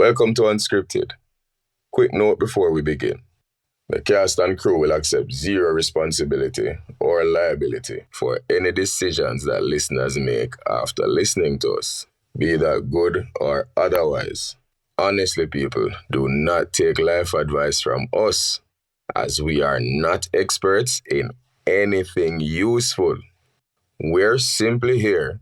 Welcome to UnScripted. Quick note before we begin. The cast and crew will accept zero responsibility or liability for any decisions that listeners make after listening to us, be that good or otherwise. Honestly, people, do not take life advice from us, as we are not experts in anything useful. We're simply here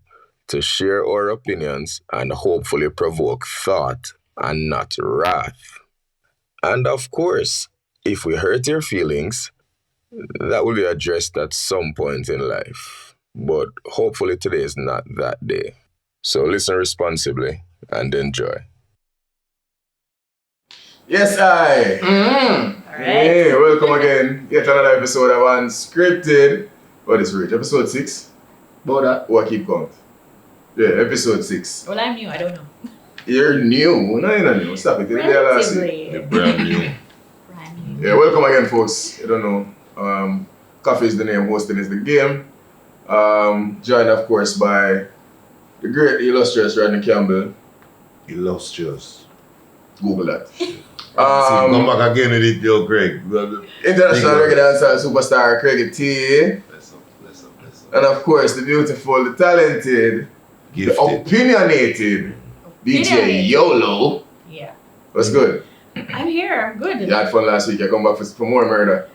to share our opinions and hopefully provoke thought and not wrath. And of course, if we hurt your feelings, that will be addressed at some point in life. But hopefully today is not that day. So listen responsibly and enjoy. Yes, I. All right. Hey, welcome again. Yet another episode of UnScripted. What is it? Episode 6? About that. Oh, I keep count. Yeah, episode 6. Well, I'm new. I don't know. You're new. No, you're not new. Stop it. Relatively. You're brand new. Brand new. Yeah, welcome again, folks. You don't know. Coffee is the name, hosting is the game. Joined, of course, by the great, illustrious Rodney Campbell. Illustrious. Google that. Come back again with it, yo, Craig. International reggae dancer superstar Craig T. Bless up. And of course, the beautiful, the talented, Gifted. the opinionated DJ Yolo. Yeah. What's good? I'm here. I'm good. You had fun last week. I come back for more murder.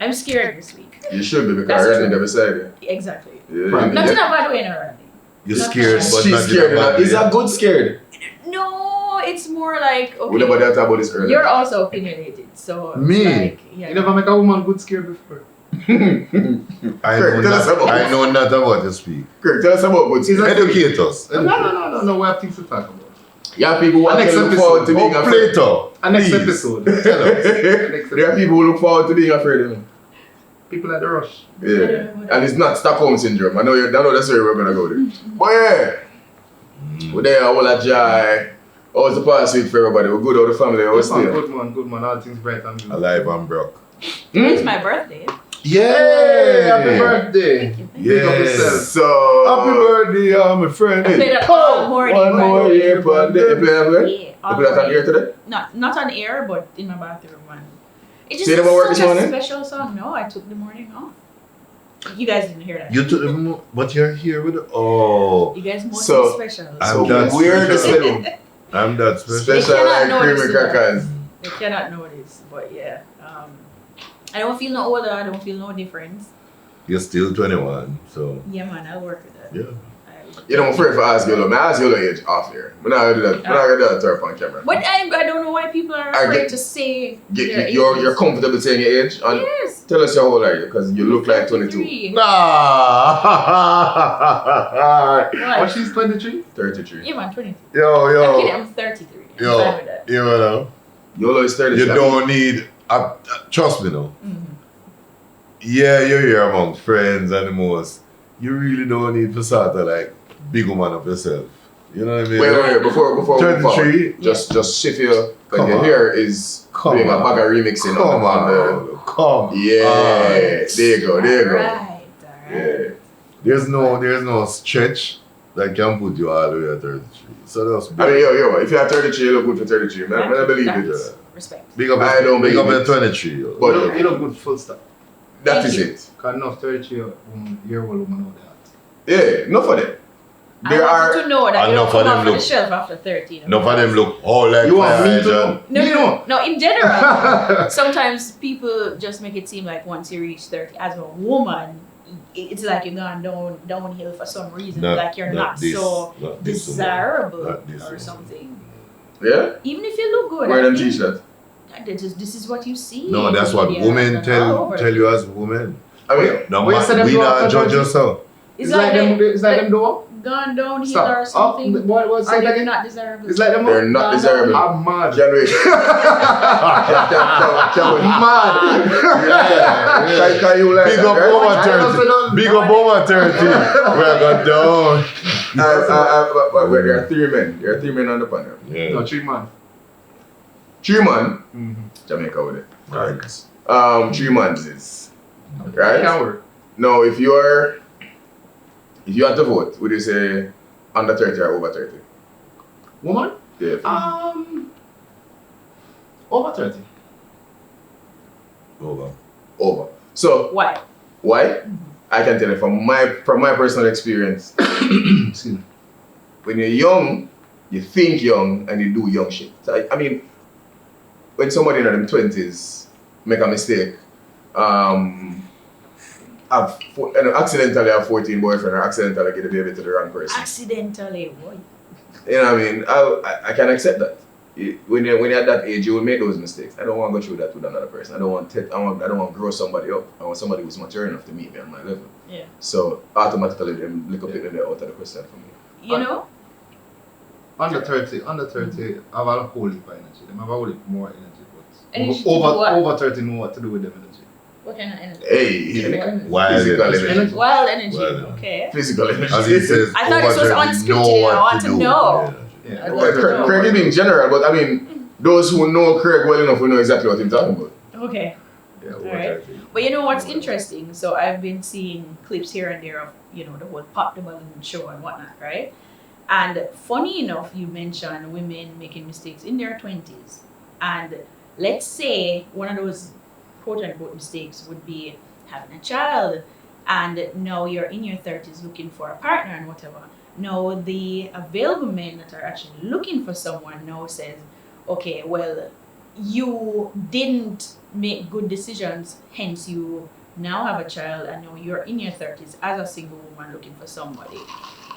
I'm scared this week. You should be, because That's Rodney true. never said it. Exactly. Yeah. Not in a bad way, no, Randy. You're Not scared, bad. but She's not scared. in a bad Is way. that good scared? No, it's more like, okay. We never talked about this earlier. You're also opinionated, so. Me? It's like, yeah. You never make a woman good scared before. Craig, tell us about I know not about to speak. Craig, tell us about good scared. Educate us. No. We have things to talk about. Yeah, people who Next look forward to being Oh, afraid. Plato. Next please. episode. Tell us. There are people who look forward to being afraid of me. People at the rush. Yeah. And it's not Stockholm syndrome. I know that's where we're gonna go there. But yeah. We're there, all that joy. How's the past week for everybody? We're good, all the family, all still. Good man. All things bright and good. Alive and broke. It's my birthday. Yay! Happy birthday. Thank you. Big up Yes. yourself. So Happy birthday, my friend. I played that all morning. one more year for the you play that Yeah. You play that on air today? Not on air, but in my bathroom, man. It just So you never work such this a morning? special song. No, I took the morning off. You guys didn't hear that. You took the but you're here with oh. You guys must So- be special. I'm So that we're the special. same. I'm that special. Special cannot like notice creamy that. crackers. They cannot notice, but yeah. I don't feel no older. I don't feel no difference. You're still 21, so Yeah, man, I'll work with that. yeah. You know, I'm afraid for ask Yolo. I ask Yolo age off here. I'm not gonna do that. I'm not gonna do that to her on camera. But I don't know why people are I afraid get- to say their You're ages. comfortable saying your age? And Yes. tell us how old are you? Because you look like 22. 33. Nah. Why? Oh, she's 23? 33. Yeah, man, 23. Yo. I'm kidding, I'm 33. I'm fine with that. You know. Yolo is 33. You don't need. Trust me, no. Mhm. Yeah, you're here among friends and the most. You really don't need to sort of like big woman up yourself. You know what I mean? Wait. Before we move 33. on, just shift your. Because Come your on. hair is Come doing a on. bag of remixing Come on the. on. Come Yeah. on. There you go. Alright. Yeah. There's no stretch that can put you all the way at 33. So that's I mean, yo, if you're 33, you look good for 33. Man, I believe it. Respect. Big up, I don't big up believe at it. 23. Yo. But- You look good full stop. That Thank is you. it. Because enough 30-year-old woman out Yeah, enough of them. There I are. want you to know that you don't enough of come them off the look- shelf after 13. Enough of them look all like You want me to fire know? No, in general. Sometimes people just make it seem like once you reach 30, as a woman, it's like you're gone downhill for some reason. Like you're not this, so not this woman. desirable Not this or woman. something. Yeah? Even if you look good. Wear I them think t-shirts. This is what you see. No, that's what Yeah, women all over. tell you as women. I mean, No, Well, you said man, we them not go judge after yourself. It's like them door? gone downhill Stop. or something. What Or say that they're again? not desirable. It's like them they're not desirable. I'm mad. Can't wait. Can't wait. Mad. Can you like Big that, up right? over 30. Big up over 30. We are got down. Wait, there are 3 men. There are 3 men on the panel. Yeah. No, 3 man. 3 man. Mm-hmm. Jamaica with it. Right. 3 months is. Right? Can't work. No, if you had to vote, would you say under 30 or over 30? Woman? Yeah. Over 30. Over. So Why? why? I can tell you from my personal experience. Excuse me. When you're young, you think young and you do young shit. So I mean, when somebody in their 20s make a mistake, accidentally have 14 boyfriend or accidentally get a baby to the wrong person. Accidentally, what? You know what I mean? I can accept that. When you're at that age, you will make those mistakes. I don't want to go through that with another person. I don't want to grow somebody up. I want somebody who's mature enough to meet me on my level. Yeah. So automatically, them look up it and they're out of the question for me. You know? Under 30, I have a whole heap of energy. They have a whole heap more energy. Energy But to do what? over 30 know what to do with them energy. What kind of energy? Hey, Wild physical energy. energy. Wild energy. Wild energy. Okay. Physical energy. As he says, I thought over this was 30 unscripted, know I what want to do with know. the energy. Yeah. I'd like to know. Craig is in general, but I mean, those who know Craig well enough will know exactly what I'm talking about. Okay. Yeah, over Alright. 30. But you know what's interesting? So I've been seeing clips here and there of, the whole Pop the Balloon show and whatnot, right? And funny enough, you mentioned women making mistakes in their 20s. And let's say one of those quote-unquote mistakes would be having a child. And now you're in your 30s looking for a partner and whatever. Now the available men that are actually looking for someone now says, okay, well, you didn't make good decisions, hence you now have a child and now you're in your 30s as a single woman looking for somebody.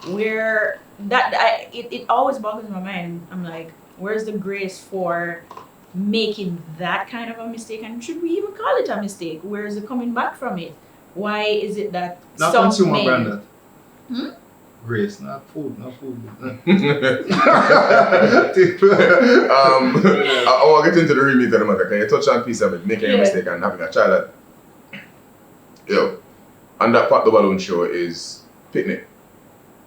Where it always boggles my mind. I'm like, where's the grace for making that kind of a mistake? And should we even call it a mistake? Where is it coming back from it? Why is it that Not some consumer men... branded. Grace, not food. I want to get into the real meat of the matter. Can you touch on piece of it, making a mistake and having a child? And that Pop the Balloon show is picnic.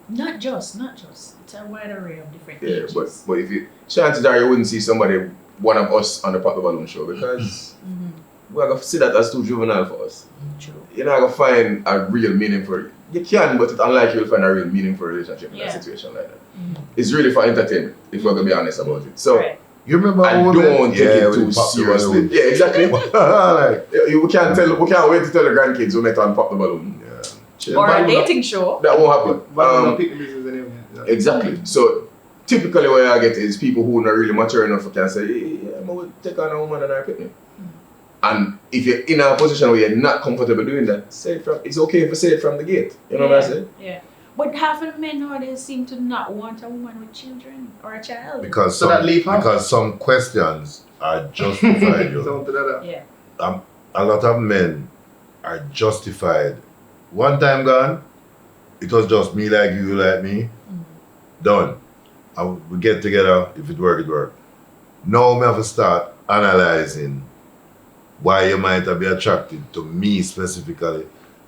Not just. It's a wide array of different Yeah, ages. but if you, chances are you wouldn't see somebody, one of us on the Pop the Balloon show because we're going to see that as too juvenile for us. True. You're not going to find a real meaningful, you can, but it's unlikely you'll find a real meaningful relationship in a situation like that. It's really for entertainment, if we're going to be honest about it. So, Right. You remember I how don't take it too with Pop the seriously. Balloon? Yeah, exactly. Like, we can't wait to tell the grandkids we met on Pop the Balloon. Or a dating show. That won't happen. Exactly. Mm-hmm. So typically what I get is people who are not really mature enough can say, I'm going to take on a woman and I picnic. And if you're in a position where you're not comfortable doing that, it's okay if you say it from the gate. You know what I'm saying? Yeah. But half of the men nowadays seem to not want a woman with children or a child. because some questions are justified. Yeah. A lot of men are justified. One time gone, it was just me like you like me. Done. We get together. If it work, it work. Now we have to start analyzing why you might be attracted to me specifically.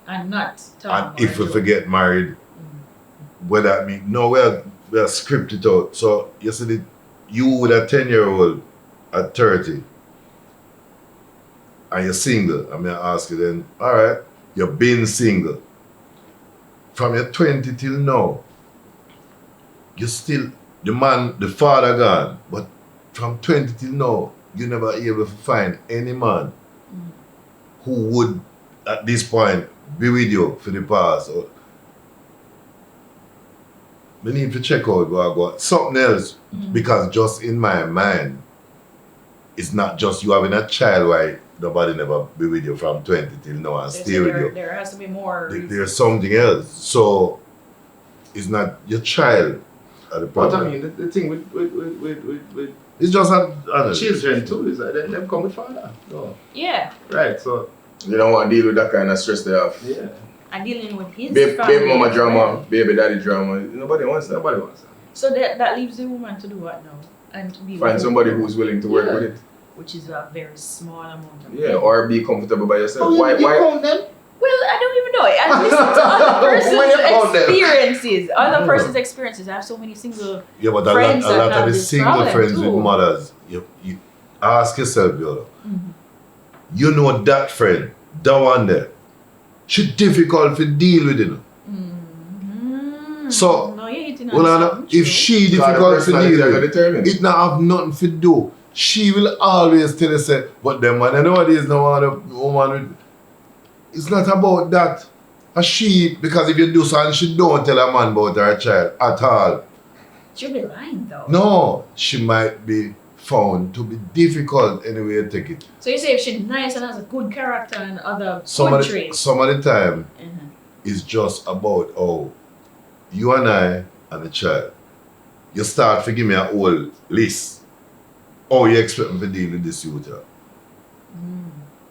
And not And if we forget married, what that mean? No, we are scripted out. So you see, you with a 10-year-old at 30, and you're single. I mean, I ask you then, all right, you've been single from your 20 till now. You still the father gone, but from 20 till now, you never able to find any man who would at this point be with you for the past. We need to check out what I got. Something else, because just in my mind, it's not just you having a child why nobody never be with you from 20 till now and stay with you. There has to be more. There's something else. So it's not your child at the But problem. I mean, the thing with It's just children too is that they come with father. No. Yeah. Right, so. You don't want to deal with that kind of stress they have. Yeah. And dealing with his Baby family. mama drama, baby daddy drama. Nobody wants that. Nobody wants that. So that leaves the woman to do what now? And to be Find with somebody who's willing to work with it. which is a very small amount of Yeah, people. or be comfortable by yourself. You count them? Well, I don't even know. I listen to other person's experiences. Other person's experiences. I have so many single. Yeah, but friends a that lot have of the this single problem friends too. with mothers, you ask yourself, Yolo, you know that friend, that one there, she difficult to deal with, you know. So, no, you're hitting on well, something if true. she difficult to deal with, determined. it not have nothing to do she will always tell you, say, but them man, nowadays no want a woman with... It's not about that. Because if you do something, she don't tell a man about her child at all. She'll be lying though. No, she might be found to be difficult anyway to take it. So you say if she's nice and has a good character and other Some good of traits. the time, it's just about, you and I and the child, you start to give me a whole list. You expect me to deal with this youth?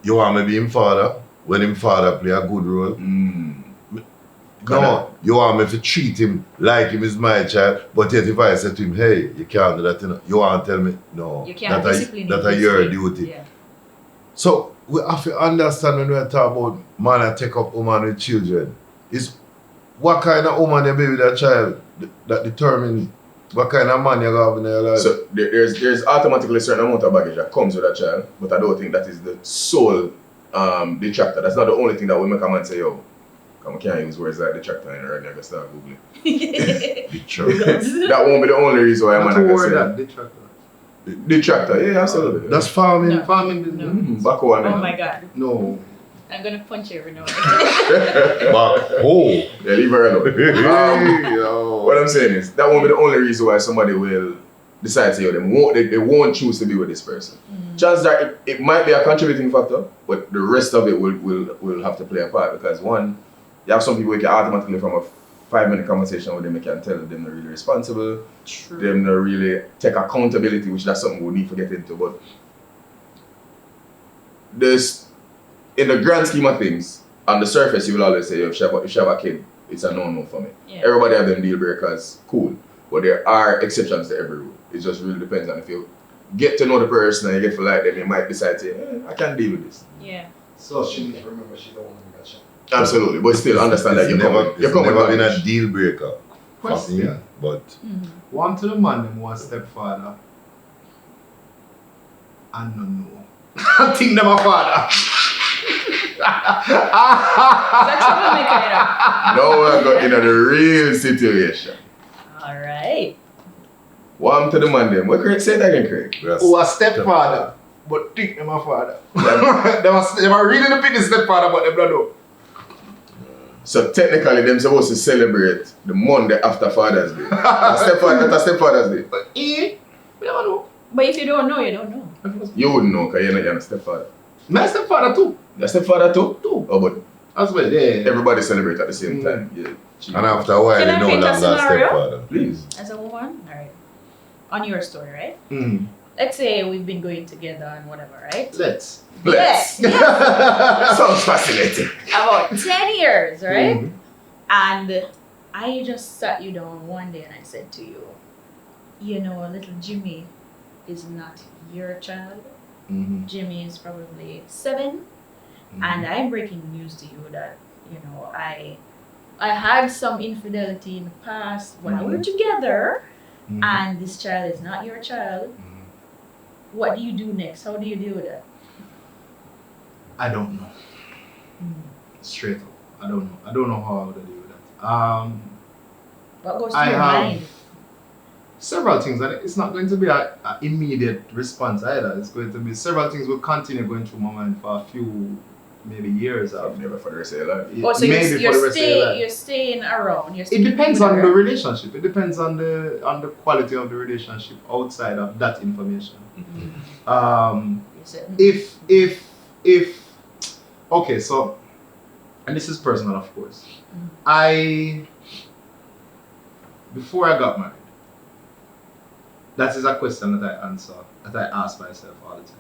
You want me to be him father? When him father play a good role? No, you want me to treat him like him is my child, but yet if I say to him, hey, you can't do that, you want to tell me, no, you can't discipline that is your duty. Yeah. So we have to understand when we talk about man that take up woman with children, is what kind of woman you be with that child that determines what kind of man you have in your life. So there's automatically a certain amount of baggage that comes with a child, but I don't think that is the sole detractor. That's not the only thing that will make a man say, yo, I can't use words like detractor and right now I can start googling. That won't be the only reason why a man can say that. Detractor. Detractor, yeah, absolutely. That's farming. No. Farming business. Back on. Oh my god. No. I'm gonna punch you every now and Yeah, leave her alone. What I'm saying is, that won't be the only reason why somebody will decide to, they won't choose to be with this person. Chances are it might be a contributing factor, but the rest of it will have to play a part, because one, you have some people who can automatically from a 5-minute conversation with them, you can tell them they're really responsible, them not really take accountability, which that's something we need to get into. But there's, in the grand scheme of things, on the surface, you will always say, if you have a kid, it's a no-no for me. Yeah. Everybody have them deal breakers, cool. But there are exceptions to every rule. It just really depends on if you get to know the person and you get to like them, you might decide to say, I can't deal with this. Yeah. So she needs to remember she don't want to be that shot. Absolutely, but still understand that you're never been a deal breaker. Question. But One to the man, them was stepfather. And no. I think them a father. That's troublemaker, you know. Now we're got into the real situation. Alright. One to the man them. What Craig say that again, Craig? Who a stepfather, but think them a father. They were really the biggest stepfather, but them don't know. So technically, them supposed to celebrate the Monday after Father's Day. That's stepfather's Day. But we never know. But if you don't know, you don't know. You wouldn't know because you're not a stepfather. My stepfather too. Your stepfather too? Oh, but As well, yeah. everybody celebrate at the same time. Yeah. and after a while, Can I you know paint a that scenario? stepfather. Please. As a woman? Alright. On your story, right? Mm. Let's say we've been going together and whatever, right? Let's. Bless. Sounds fascinating. About 10 years, right? Mhm. And I just sat you down one day and I said to you, little Jimmy is not your child. Mm-hmm. Jimmy is probably 7. And I'm breaking news to you that, I had some infidelity in the past when we were together, and this child is not your child. What do you do next? How do you deal with that? I don't know. Straight up. I don't know. I don't know how I would deal with that. What goes I through your have mind? several things, and it's not going to be an immediate response either. It's going to be several things will continue going through my mind for a few, maybe years I've after. never for the rest of your life. Oh, so Maybe for the rest of your life. you're staying around. It It depends on the relationship. It depends on the quality of the relationship outside of that information. Okay, so, and this is personal, of course. Before I got married, that is a question that I ask myself all the time.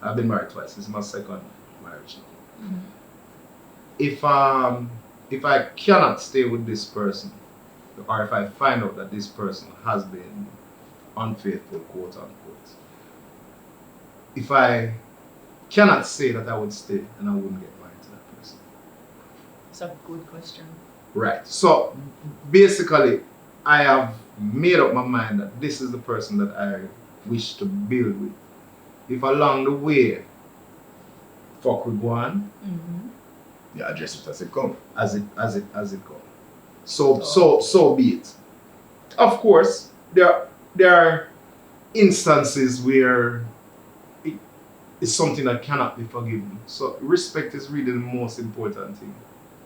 I've been married twice. This is my second marriage now. If I cannot stay with this person, or if I find out that this person has been unfaithful, quote unquote, if I cannot say that I would stay, then I wouldn't get married to that person. It's a good question. Right. So basically, I have made up my mind that this is the person that I wish to build with. If along the way, fuck with one, Yeah, address it as it comes. as it goes. So be it. Of course, there are instances where is something that cannot be forgiven. So respect is really the most important thing.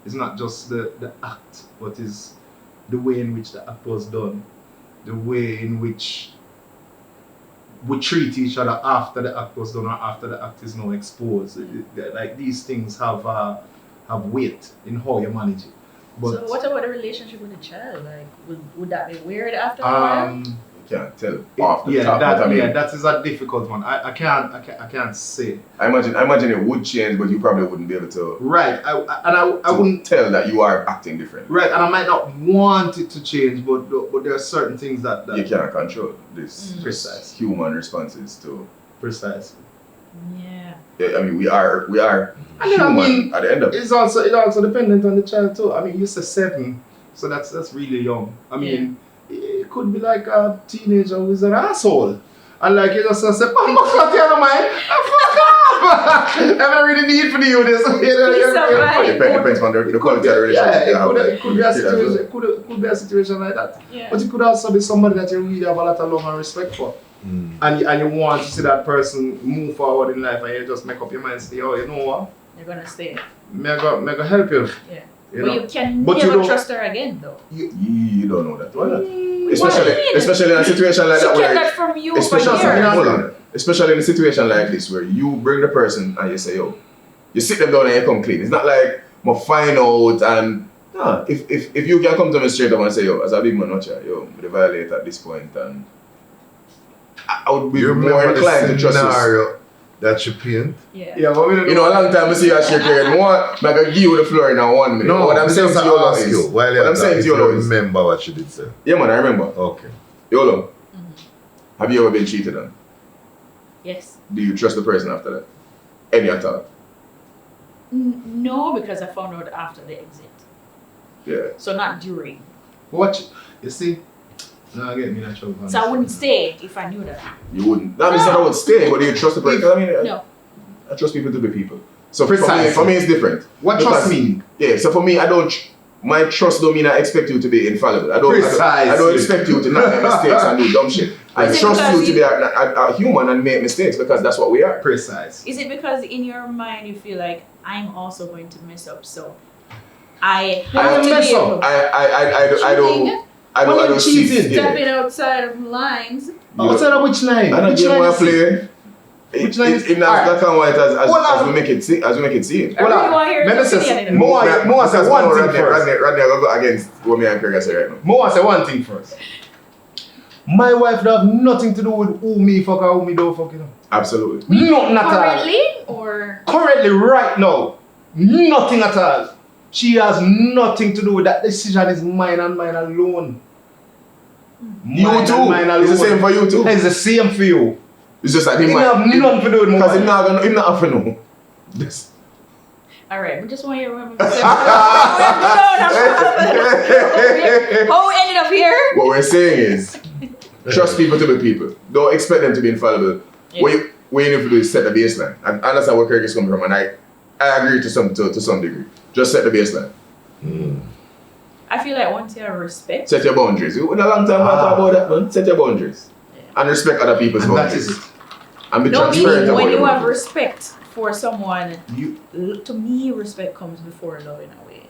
It's not just the act, but is the way in which the act was done, the way in which we treat each other after the act was done or after the act is now exposed. Like these things have weight in how you manage it. But so what about the relationship with the child? Like, would that be weird after a while? You can't tell off the yeah, top. that, but I mean, yeah, that is a difficult one. I can't say. I imagine it would change, but you probably wouldn't be able to. Right, I wouldn't tell that you are acting different. Right, and I might not want it to change, but there are certain things that you cannot control. This Precise. Human responses to. Precisely. Yeah. I mean, we are And then, human at the end of it. It's also dependent on the child too. I mean, you say 7, so that's really young. I mean, it could be like a teenager who's an asshole, and like you just say, "Fuck man, fuck off!" I don't really need for you this. It depends on the quality of the relationship. It could be a situation. It could be a situation like that. Yeah. But it could also be somebody that you really have a lot of love and respect for. And you want to see that person move forward in life, and you just make up your mind and say, oh, you know what? You're gonna stay. Me go help you. Yeah. You But know? you can But you never don't- trust her again, though. You don't know that. Why not? What do you mean? Especially in a situation like She that kept where that from you for especially, years. hold on. Especially in a situation like this where you bring the person and you say, yo, you sit them down and you come clean. It's not like I find out and if you can come to me straight up and say, yo, as a big man, watch out, yo, we violate at this point, and I would be more inclined to trust you. scenario that you paint? Yeah. Yeah, but we don't You know, a long time I see you shake your head. I'm going to give you the floor in 1 minute. No, what I'm saying to you ask is, you while what you're I'm saying talking, to you you is, remember what you did say. yeah man, I remember. Okay. Yolo, have you ever been cheated on? Yes. Do you trust the person after that? Any at all? No, because I found out after the exit. Yeah. So not during. Watch. You see? Now get me in trouble. So I wouldn't stay if I knew that. You wouldn't. That means I would stay, but do you trust the person? I mean, No. I trust people to be people. So Precisely. for me, it's different. What trust mean? Yeah, so for me, my trust don't mean I expect you to be infallible. I don't expect you to not make mistakes and do dumb shit. I Is it trust because you to be a human and make mistakes because that's what we are. Precise. Is it because in your mind you feel like I'm also going to mess up, so I have to mess be up? able I don't see cheating? yeah. stepping outside of lines. Outside of which line? I don't Which game line where I is it? play. Which line is It's not black and white as we make it seem. I really Hold on. want to hear Let me your say opinion. more say one thing first. Rodney, I go against what me and Craig say right now. More say one thing first. My wife don't have nothing to do with who me fuck or who me don't fuck, you know. Absolutely. Nothing at all. Currently, or Currently, right now, nothing at all. She has nothing to do with that. Decision is mine and mine alone. You Mine too. and mine It's the alone. same for you too. It's the same for you. It's just like It have nothing to do with my because wife. him not have to know. This. all right, we just want you to remember. How we ended up here? What we're saying is, trust people to be people. Don't expect them to be infallible. Yeah. What you need to do is set the baseline. And understand where Craig is coming from, and I agree to some degree. Just set the baseline. I feel like once you have respect, Set your boundaries. We went a long time talk about that, man. Set your boundaries. And respect other people's And that boundaries. is it. And be no, transparent meaning about when your you have boundaries. respect for someone, to me, respect comes before love in a way.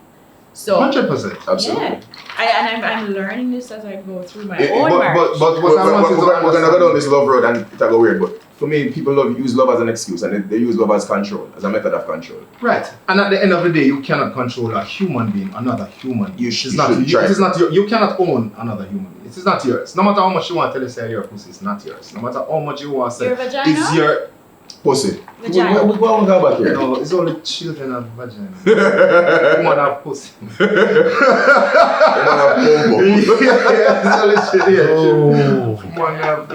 So 100%. Absolutely. yeah, I'm learning this as I go through my Yeah, own marriage. But what I want you to We're gonna go understand. down this love road and it'll go weird, but for me, people use love as an excuse and they use love as control, as a method of control. Right. And at the end of the day, you cannot control a human being, another human being. You It's should not, try. it is not your, you cannot own another human being. It is not yours. No matter how much you want to tell us say your pussy, it's not yours. No matter how much you want to say Your vagina? it's your Pussy. Vagina. We go back here. no, it's only children have vagina. Woman have pussy. Yeah, it's only children. Woman have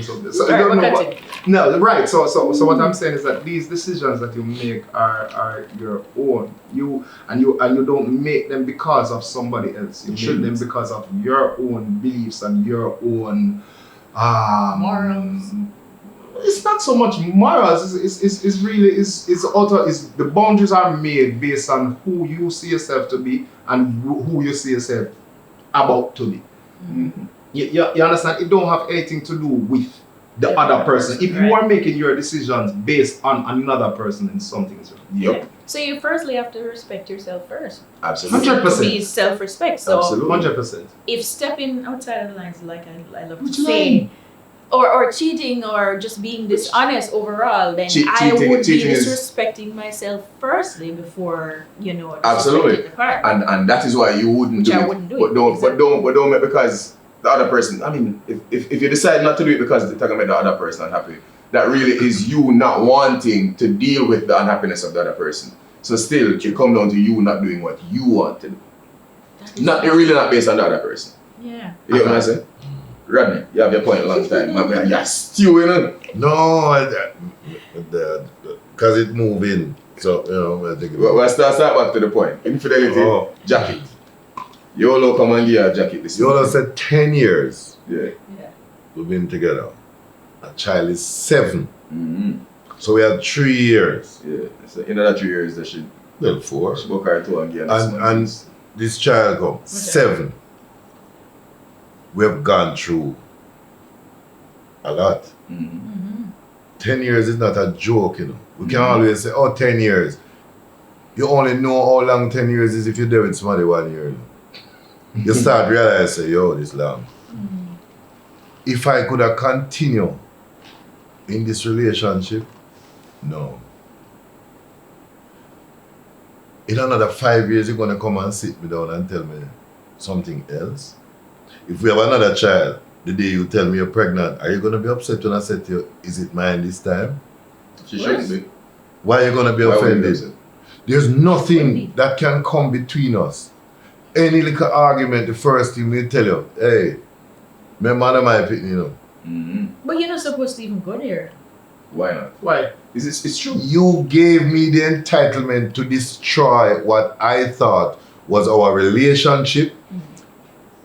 something. So, Alright, no, we'll but- continue. no, right. So what I'm saying is that these decisions that you make are your own. You don't make them because of somebody else. You make them because of your own beliefs and your own Morals. It's not so much morals. It's really the boundaries are made based on who you see yourself to be and who you see yourself about to be. You understand? It don't have anything to do with the Yeah. other person. If you Right. are making your decisions based on another person, then something's wrong. Yep. So you firstly have to respect yourself first. Absolutely. 100%. To me, it's self-respect. So Absolutely. 100%. if stepping outside of the lines, like I love to Which line? say, or cheating or just being dishonest overall, then I Cheating- would be cheating is- disrespecting myself firstly before, Absolutely. disrespecting the partner. And that is why you wouldn't Which do I it. wouldn't do but it, don't exactly. but don't make because the other person. I mean, if you decide not to do it because it's gonna make the other person unhappy, that really is you not wanting to deal with the unhappiness of the other person. So still, it come down to you not doing what you want to do. That is- Not it really not based on the other person. Yeah. You know what I'm saying? Rodney, you have your point a long time. You're stewing. No, because it move in. So, I think We'll start back to the point. Infidelity, Oh. jacket. Yolo come and give you a jacket this Yolo morning. said 10 years Yeah. Yeah. we've been together. A child is 7. Mm-hmm. So we had 3 years. Yeah. So in another 3 years, they should Well, 4. book her to and give her this And money. this child come 7. We have gone through a lot. Mhm. Mm-hmm. 10 years is not a joke, We can always say, 10 years. You only know how long 10 years is if you're there with somebody 1 year. You start realizing, yo, this long. Mm-hmm. If I could have continued in this relationship, no. In another 5 years, you're going to come and sit me down and tell me something else. If we have another child, the day you tell me you're pregnant, are you going to be upset when I say to you, is it mine this time? She shouldn't be. Why are you going to be Why would you do offended? so? There's nothing that can come between us. Any little argument, the first thing we tell you, hey, my mother might pick, Mhm. But you're not supposed to even go there. Why not? Why? It's true. You gave me the entitlement to destroy what I thought was our relationship,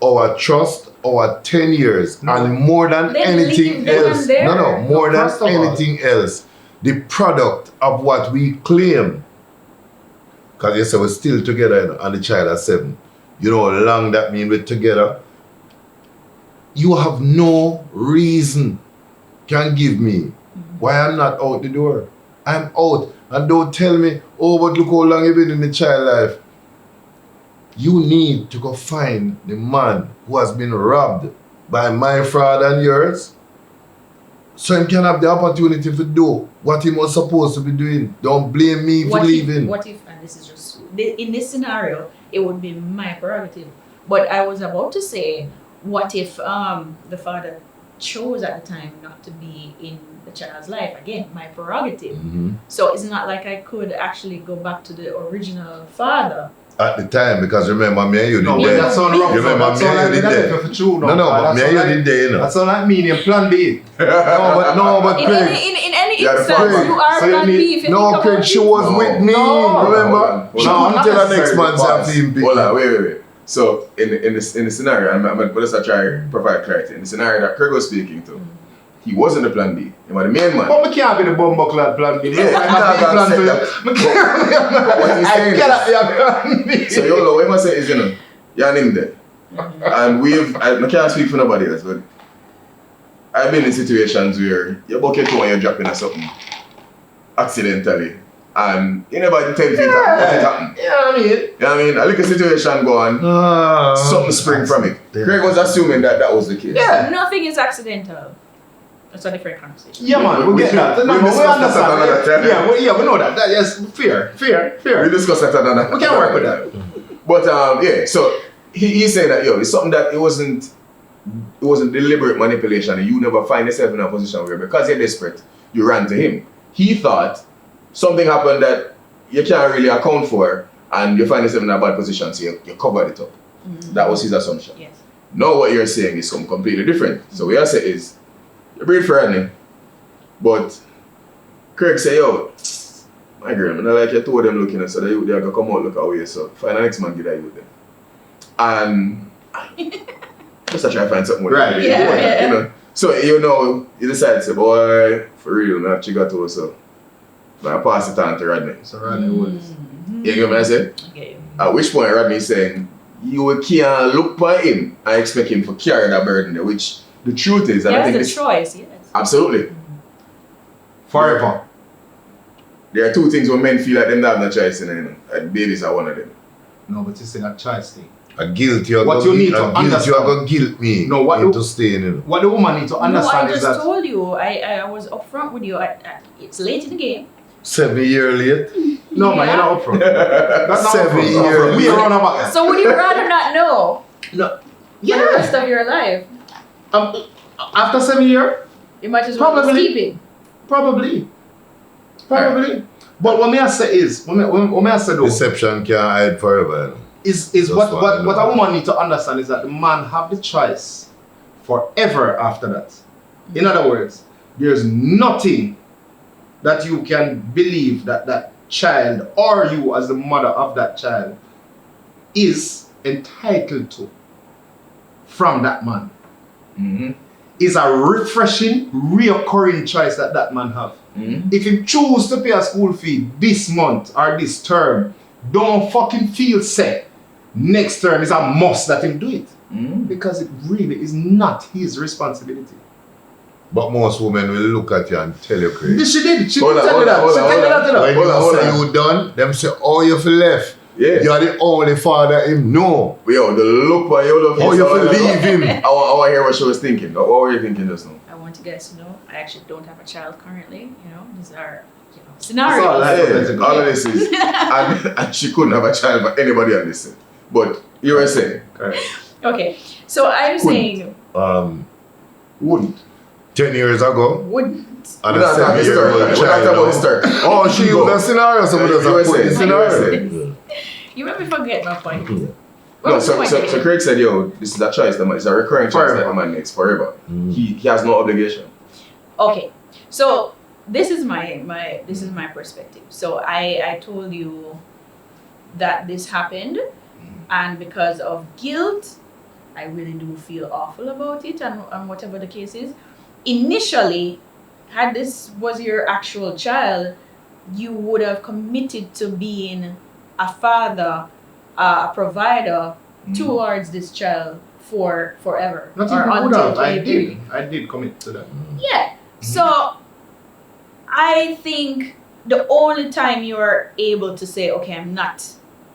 our trust, our 10 years, No. and more than Then anything leave them else. there. No, more No, first than of all- anything else. The product of what we claim. Because you say we're still together and the child is 7. You know how long that means we're together? You have no reason can give me why I'm not out the door. I'm out. And don't tell me, but look how long you've been in the child life. You need to go find the man who has been robbed by my fraud and yours. So he can have the opportunity to do what he was supposed to be doing. Don't blame me for leaving. What if, and this is just, in this scenario, it would be my prerogative. But I was about to say, what if the father chose at the time not to be in the child's life? Again, my prerogative. Mhm. So it's not like I could actually go back to the original father. At the time, because remember, me and you No, did but that. that sound rough. You remember, That me sound and you like did that that. for true. No, but me and you did that, That sound like me in plan B. No, but In Craig. any Yeah, the instance, father. you are So you plan need- B if you No, think Craig, about she it. was No. with me. No. Remember? Hold She on. couldn't not tell her next necessarily man's Pause. have to Hold on, wait. So in the scenario, I'm just try to provide clarity. In the scenario that Craig was speaking to, he wasn't the plan B. He was the main man. But I can't be the bumbuckler plan B. Yeah, I have I'm plan saying to that. you. What he's saying I cannot be a plan B. So Yolo, what I say is, you're him there. And I can't speak for nobody else, but I've been in situations where you bucket when you're dropping or something accidentally. And you never 10 feet up, what it happened. You know what I mean? You know what I mean? A little situation go on, something spring from it. Craig was assuming that was the case. Yeah. Nothing is accidental. That's a different conversation. Yeah, man, we get that. No, we we discussed that another understand. time. Yeah, we know that. That is fair. We discussed that another. We can work with that. But yeah, so he's saying that it's something that it wasn't deliberate manipulation, and you never find yourself in a position where because you're desperate, you ran to him. He thought something happened that you can't really account for, and you find yourself in a bad position, so you covered it up. That was his assumption. Yes. Now what you're saying is something completely different. So what I say is, you breed for Rodney, but Craig say, yo, my girl, I like you told them looking, so that you they're gonna come out look away, so find the next man get that you them. And just to try to find something more. Right. Yeah. You know. So you decide to say, boy, for real, I actually got to so I pass it on to Rodney. So Rodney Woods. You get what I say? Okay. At which point Rodney is saying, you can't look by him and expect him to carry that burden there, which the truth is, and Yeah, I think it's a choice, yes. Absolutely. Forever. There are two things where men feel like them have no choice in it, and babies are one of them. No, but you say that choice thing. A guilt you What you need to understand. You are going to guilt me into staying in. What the woman needs to understand no, I is just that... told you. I was upfront with you. It's late in the game. 7 years late. No, man, you're not upfront. That's not 7 upfront. years. We are on about that. So would you rather not know No. for the rest of your life? After 7 years? You might as well Probably. just keep it. Probably. But what me I say is, what me I say though, Deception can't hide forever. is That's what what I know. a woman need to understand is that the man have the choice forever after that. In other words, there's nothing that you can believe that child or you as the mother of that child is entitled to from that man. Mm-hmm. Is a refreshing, reoccurring choice that man have. Mm-hmm. If you choose to pay a school fee this month or this term, don't fucking feel sick. Next term is a must that him do it. Mm-hmm. Because it really is not his responsibility. But most women will look at you and tell you crazy. This she did. She Hold did on, tell you that. hold She on, tell you hold that. on. When Hold on, you say hold on. you done, them say, oh, you for left. Yeah. You're the only father him know. Yo, the look by Yolo face. Oh, you for leave him. I want to hear what she was thinking. What were you thinking just now? I want you guys to know I actually don't have a child currently. You know, these are That's all scenarios. I- Yeah, all of this is, and she couldn't have a child for anybody on this set. But you were saying, Correct. Okay, so I'm saying Wouldn't. 10 years ago, wouldn't. and we're a not talking 7-year-old historical. We're not talking about child. historical. Oh, she Go. was a scenario. Somebody You were doesn't put the saying, you were scenario. You made me forget my point. What No, was the so point again? Craig said, yo, this is a choice, it's a recurring choice that a man makes forever. He has no obligation. Okay, so this is my perspective. So I told you that this happened, and because of guilt, I really do feel awful about it, and whatever the case is. Initially, had this was your actual child, you would have committed to being a father, a provider towards this child for forever. Not or even would until have. I 23. did. I did commit to that. Yeah. So I think the only time you're able to say, okay, I'm not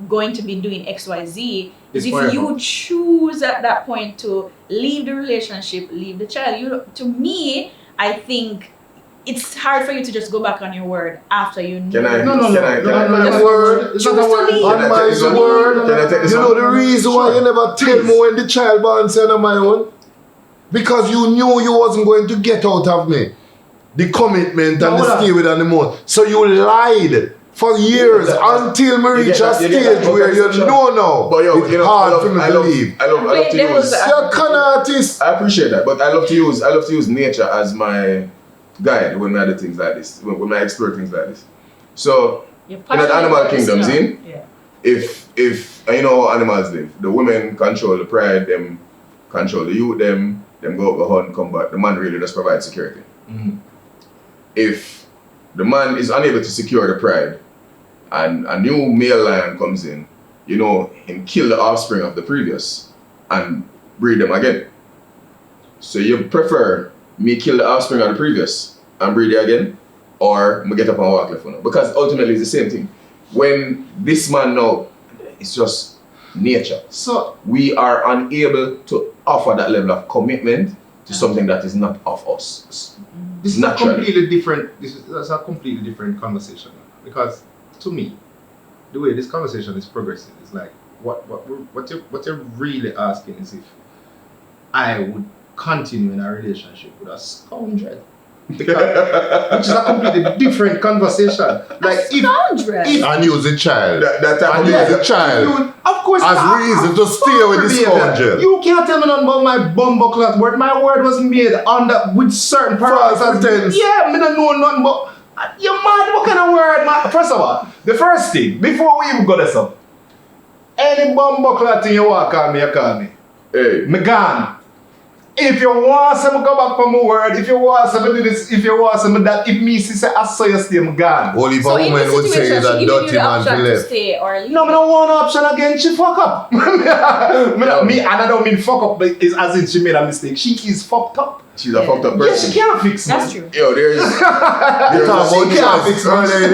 going to be doing XYZ is It's if forever. you choose at that point to leave the relationship, leave the child. To me, I think it's hard for you to just go back on your word after you know. Can I? No. That's Word. It's not a Choose to word. leave. On Can I my take this one? word, Can I take this you know one? the reason why you never tell me when the child born said on my own? Because you knew you wasn't going to get out of me the commitment and the stay with animal. So you lied for years until me You reach get a that- you get that stage where you perception. know now. But yo, It's you know, hard for me to believe. I love to Devil's use. You're a con artist. I appreciate that, but I love to use nature as my guide when I do things like this, when I explore things like this. So You're in that passionate animal about this kingdom, now. see? Yeah. If and you know how animals live, the women control the pride, them control the youth, them go hunt, come back. The man really just provides security. Mhm. If the man is unable to secure the pride and a new male lion comes in, you know, him kill the offspring of the previous and breed them again. So you prefer me kill the offspring of the previous and breed it again, or me get up and walk left one? Because ultimately it's the same thing. When this man now, it's just nature. So We are unable to offer that level of commitment to something that is not of us. this is Naturally. a completely different. That's a completely different conversation because to me, the way this conversation is progressing is like what you're really asking is if I would continue in a relationship with a scoundrel, because, which is a completely different conversation. Like if Scoundrel. And use the child. That type And of use behavior. the child. of course, As reason to stay with this scoundrel. You can't tell me nothing about my bumbleclot word. My word was made under with certain False parameters. pretense. Yeah, me don't know nothing but you mad. What kind of word, man? First of all, the first thing before we even go this up, any bumbleclot thing you walk on me, you call me. Hey, Me gone. If you want some go back from my word, if you want some do this, if you want some that, if me say I saw you stay, I'm gone. Well, if So a in woman this would say situation, that she giving you dirty the man option to to left. stay or leave. No, I don't want an option again. She fuck up. Me, and I don't mean fuck up, but it's as in she made a mistake. She is fucked up. She's a fucked up Yeah, person. she can't fix That's me. true. Yo, there's We talked She can't fix about choices earlier.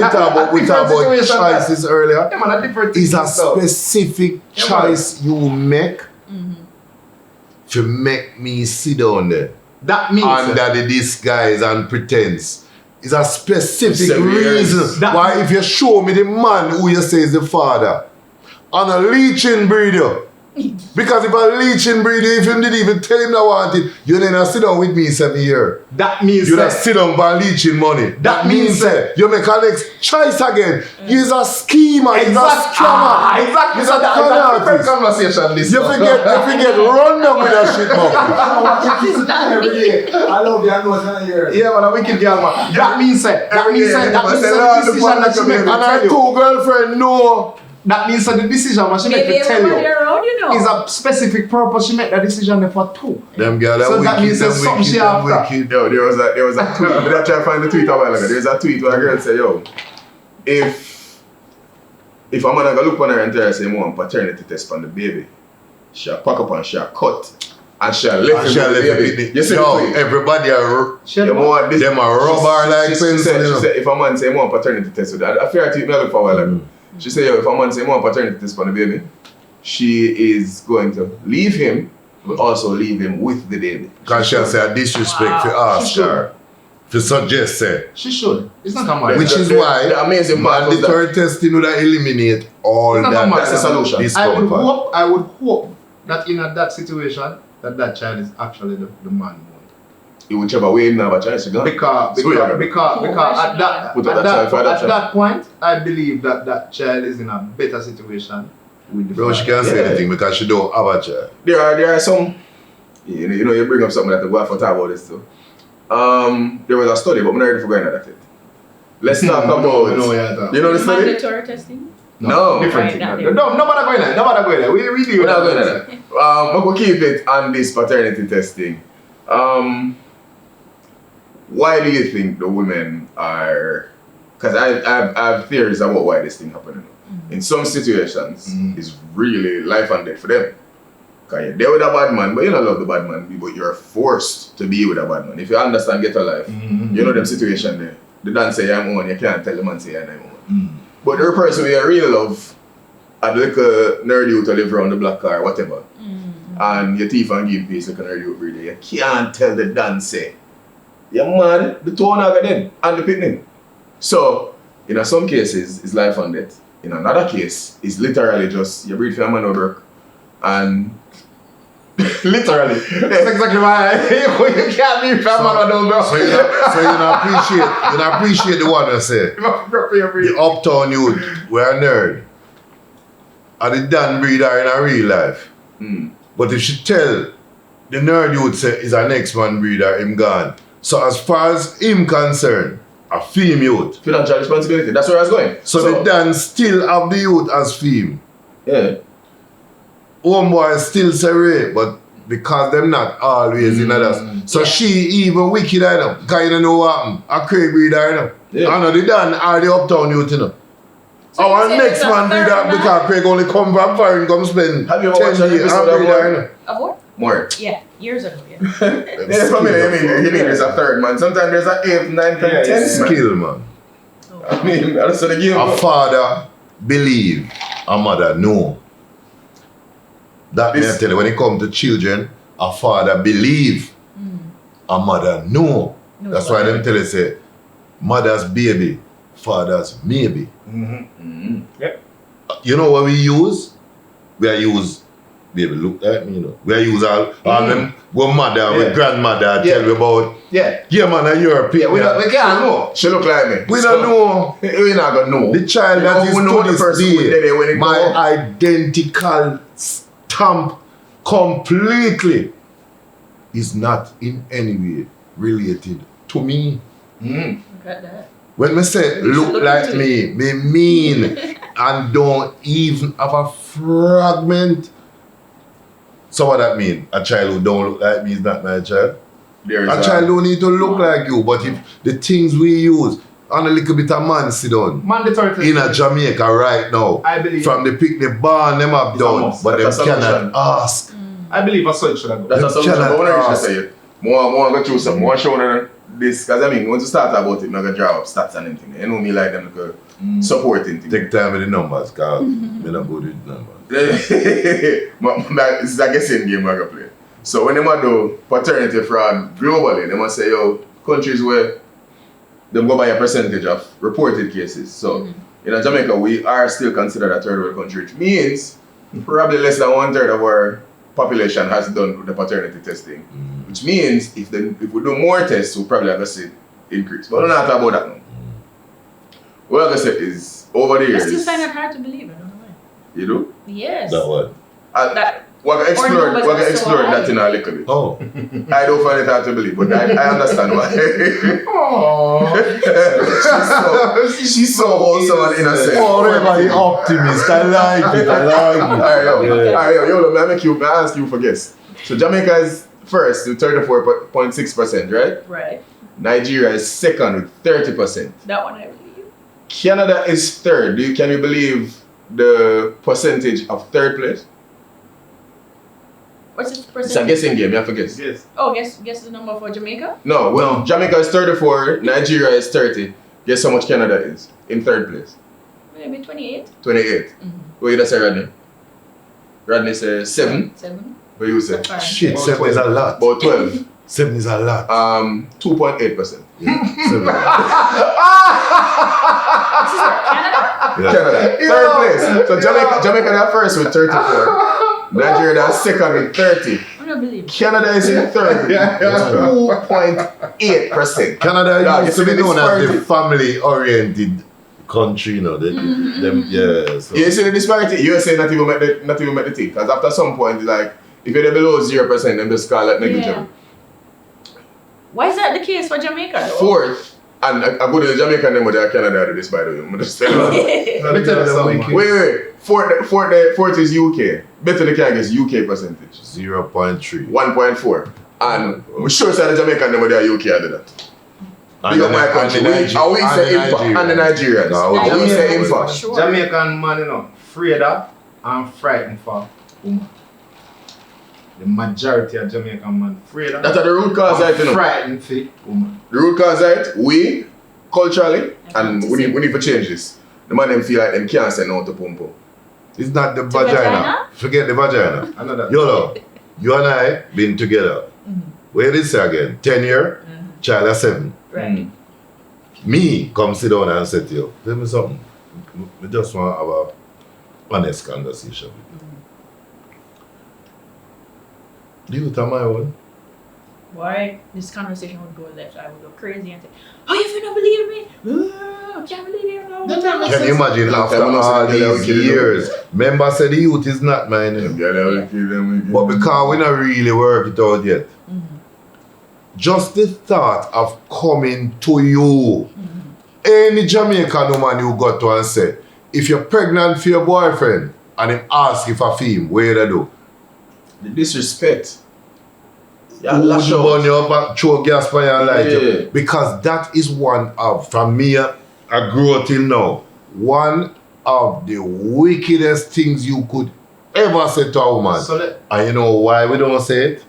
We talked about Different situation, choices earlier. Yeah, man, a different It's a stuff. specific choice you make to make me sit down there That means under the disguise and pretense. It's a specific Seven years. reason That- why if you show me the man who you say is the father and a leeching breeder. Because if a leeching breeder, if you didn't even tell him I want it, you then sit down with me 7 years. that means You just sit down by leeching money. That means you make a next choice again. He's a schemer, he's a scammer. Exactly. He's So a that's a con different artist. conversation. This You forget run down with that shit, man. Every day. I love you, I know it's not here. Yeah, man, a wicked girl, man. That means that the decision that she make, And her two girlfriend know. that means that the decision man she make Maybe to tell everybody you around, you know. is a specific purpose. She make that decision there for two. Them girls So are that wicked, means them there's something wicked, she them after. wicked. Yo, there was a tweet. I try to find the tweet a while ago. There's a tweet where a girl say, yo, if a man go look on her and tell her say, want paternity test on the baby, she'll pack up and she'll cut and she'll left And him she with the left baby. it. You see Yo, the tweet? everybody are She You want this? them a rubber like she pencil, said, you know. she said, if a man say, want paternity test with that, a fair tweet me look for a while ago. She said, yo, if a man say, want paternity test on the baby, she is going to leave him, but also leave him with the baby. Because she'll say a disrespect for Wow. ask She her. To suggest say. She should. It's not a marriage. Which is the why amazing part was that. mandatory testing would eliminate all It's not that. a That's the solution. I would discomfort. hope that in that situation that child is actually the man. Whichever way, now, but choice, you got. Because at that Put up that child for adoption. at that point, I believe that child is in a better situation with the Bro, she father. can't say Yeah. anything because she don't have a child. There are some, you know, you bring up something that we have to talk about this too. There was a study, but I'm not ready for going into that yet. Let's talk about, you know the study? Mandatory testing? No. Different Right, thing. not No, there. nobody going there. We deal We're with not going that. into that. I'm going to keep it on this paternity testing. Why do you think the women are, because I have theories about why this thing happened. In some situations, it's really life and death for them. Because you're there with a bad man, but you don't love the bad man, but you're forced to be with a bad man. If you understand Get a Life, you know them situation there. The dance say I'm on, you can't tell the man say I'm on. But the person you really love, a little nerdy you to live around the block or whatever, and your teeth and give peace like a nerdy you breathe, you can't tell the dance say, you're mad, the tone of them, and the picnic. So, in some cases, it's life and death. In another case, it's literally just you breathe for a man over work. And literally, That's exactly why you can't be from man or bro. So you don't appreciate the one I say. The uptown youth, we're a nerd. And the Dan breeder in a real life. But if she tell the nerd youth say is our next man breeder, him gone. So as far as him concerned, a femme youth. financial responsibility, that's where I was going. So the Dan still have the youth as femme. Yeah. Homeboy still say rape, but because them not always in others. So she even wicked I know. Because you don't know what happened. A Craig breeder I know. Yeah. I know the Dan are the uptown youth you know. So Our you say next there's a man third breeder man? because Craig only come from foreign come spend Have you ever 10 watched an years episode and of breeder I More? know. Of what? More. Yeah, years ago, yeah. Yeah, for me, you mean there's a third man. Sometimes there's an 8th, 9th, and 10th man. Skill man. I mean, that's the game. A father believe, a mother know. That may I tell you, when it comes to children, a father believe, a mother know. No, That's why them tell you say, mother's baby, father's maybe. Yep. You know what we use? We use, baby, look at me, you know. We use all them, with mother, with grandmother, tell you about, Yeah. man, a European. We can't know. She look like me. We don't know. We're not gonna know. The child that is we know to the this person who did it when day, it my go. identical stamp completely is not in any way related to me. Look at that. When me say look look like into me mean and don't even have a fragment So what that mean? A child who don't look like me is not my child? There is A child don't need to look like you, but if the things we use, and a little bit of man sit down Mandatory testing. in a Jamaica right now, I believe. from the pick the barn them have It's a done, must. but them That's a cannot solution. ask. I believe a so it should have That's gone. a solution, cannot but when I ask. say it, more go through some, more showing this, because I mean, once you start about it, I'm going to draw up stats and anything. You know me like them like supporting thing. Take time with the numbers, cause me not good with numbers. This is a guessing game I play. So when they do paternity fraud globally, they must say, yo, countries where they go by a percentage of reported cases. So in Jamaica, we are still considered a third world country, which means probably less than 1/3 of our population has done the paternity testing. Which means if we do more tests, we'll probably have to see increase. But we're not talking about that now. What I'm going to say is, over the I years... still find it hard to believe. I don't know why. You do? Yes. That one. That We're going to explore numbers are so high. that in a little bit. Oh. I don't find it hard to believe, but I understand why. she's so wholesome and innocent. Forever optimist. I like it. I like it. Alright, yo, may I ask you for guess. So Jamaica is first with 34.6%, right? Right. Nigeria is second with 30%. That one I believe. Canada is third. Can you believe the percentage of third place? What's the It's a percentage? guessing game, you have to guess. Yes. Oh, guess the number for Jamaica? No, well, Jamaica is 34, Nigeria is 30. Guess how much Canada is in third place? Maybe 28. 28. What you say, Rodney? Rodney says 7. 7. What you say? Fine. Shit, 7 is a lot. About 12. 7 is a lot. 2.8%. Yeah, 7. This is where, Canada? Yeah. Canada. Third place. So Jamaica that first with 34. Nigeria that second with 30. I don't believe it. Canada is in third. 2.8%. Canada Yeah, used you to see be the known as the disparity? family-oriented country, you know. Yeah. So. You see the disparity? USA not even make the thing. Because after some point, like, if you're below 0%, then just call it negligible. Why is that the case for Jamaica though? Fourth, and I go to the Jamaican them, but they Canada do this, by the way. I'm just telling you. Let me tell you something. man. Wait. Fourth is UK. Better they can guess UK percentage. 0.3. 1.4. And I'm sure that the Jamaican them, but they UK do that. Big up my country. We say impact. And the Nigerians. No, We say impact. Sure. Jamaican man, you know, afraid of and frightened for woman. The majority of Jamaican man afraid of That's the root cause, right? You know. frightened for woman. The root cause, right? We, culturally, and we need to change this. The man them feel like them can't say no to pum pum. It's not the vagina? vagina. Forget the vagina. I know that. Yolo, you and I been together. Where did say again? 10 year, child of 7. Right. Me come sit down and say to you, tell me something. We just want to have a honest conversation with you. You tell my own. Why this conversation would go left, I would go crazy and say, "Oh, you don't believe me? I can't believe you." Can you imagine after all these years? Remember said the youth is not mine. But because we not really work it out yet. Just the thought of coming to you, any Jamaican woman you got to and say, if you're pregnant for your boyfriend and him ask if a femme, what you do? The disrespect. Who would burn you up and throw gas on you and light you? Because that is one of, from me, I grew up till now, one of the wickedest things you could ever say to a woman. And you know why we don't say it?